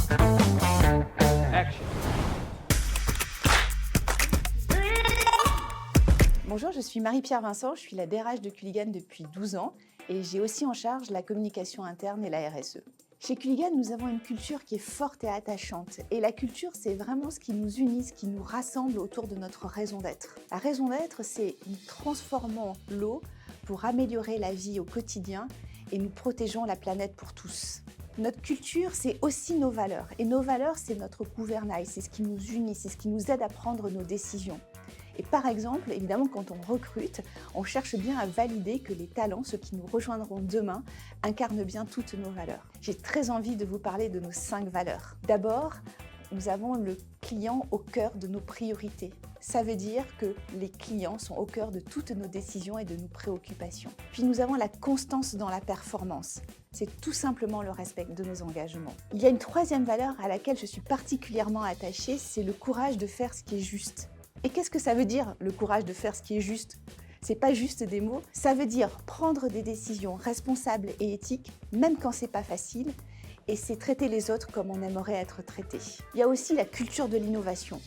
Action. Bonjour, je suis Marie-Pierre Vincent, je suis la DRH de Culligan depuis 12 ans et j'ai aussi en charge la communication interne et la RSE. Chez Culligan, nous avons une culture qui est forte et attachante. Et la culture, c'est vraiment ce qui nous unit, ce qui nous rassemble autour de notre raison d'être. La raison d'être, c'est nous transformons l'eau pour améliorer la vie au quotidien et nous protégeons la planète pour tous. Notre culture, c'est aussi nos valeurs. Et nos valeurs, c'est notre gouvernail, c'est ce qui nous unit, c'est ce qui nous aide à prendre nos décisions. Et par exemple, évidemment, quand on recrute, on cherche bien à valider que les talents, ceux qui nous rejoindront demain, incarnent bien toutes nos valeurs. J'ai très envie de vous parler de nos 5 valeurs. D'abord, nous avons le client au cœur de nos priorités. Ça veut dire que les clients sont au cœur de toutes nos décisions et de nos préoccupations. Puis nous avons la constance dans la performance. C'est tout simplement le respect de nos engagements. Il y a une 3e valeur à laquelle je suis particulièrement attachée, c'est le courage de faire ce qui est juste. Et qu'est-ce que ça veut dire, le courage de faire ce qui est juste? C'est pas juste des mots, ça veut dire prendre des décisions responsables et éthiques, même quand c'est pas facile, et c'est traiter les autres comme on aimerait être traité. Il y a aussi la culture de l'innovation.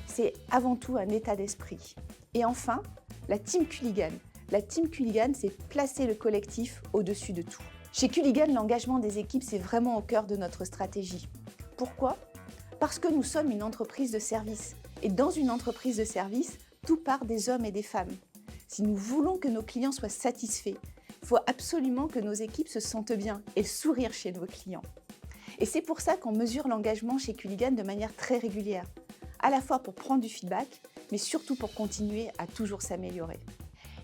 C'est avant tout un état d'esprit. Et enfin, la Team Culligan. La Team Culligan, c'est placer le collectif au-dessus de tout. Chez Culligan, l'engagement des équipes, c'est vraiment au cœur de notre stratégie. Pourquoi? Parce que nous sommes une entreprise de service. Et dans une entreprise de service, tout part des hommes et des femmes. Si nous voulons que nos clients soient satisfaits, il faut absolument que nos équipes se sentent bien et sourire chez nos clients. Et c'est pour ça qu'on mesure l'engagement chez Culligan de manière très régulière, à la fois pour prendre du feedback, mais surtout pour continuer à toujours s'améliorer.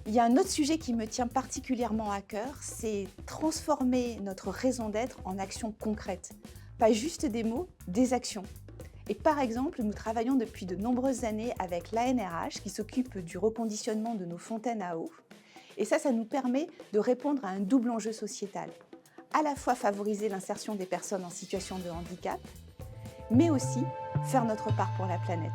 Il y a un autre sujet qui me tient particulièrement à cœur, c'est transformer notre raison d'être en actions concrètes. Pas juste des mots, des actions. Et par exemple, nous travaillons depuis de nombreuses années avec l'ANRH qui s'occupe du reconditionnement de nos fontaines à eau. Et ça nous permet de répondre à un double enjeu sociétal. À la fois favoriser l'insertion des personnes en situation de handicap, mais aussi faire notre part pour la planète.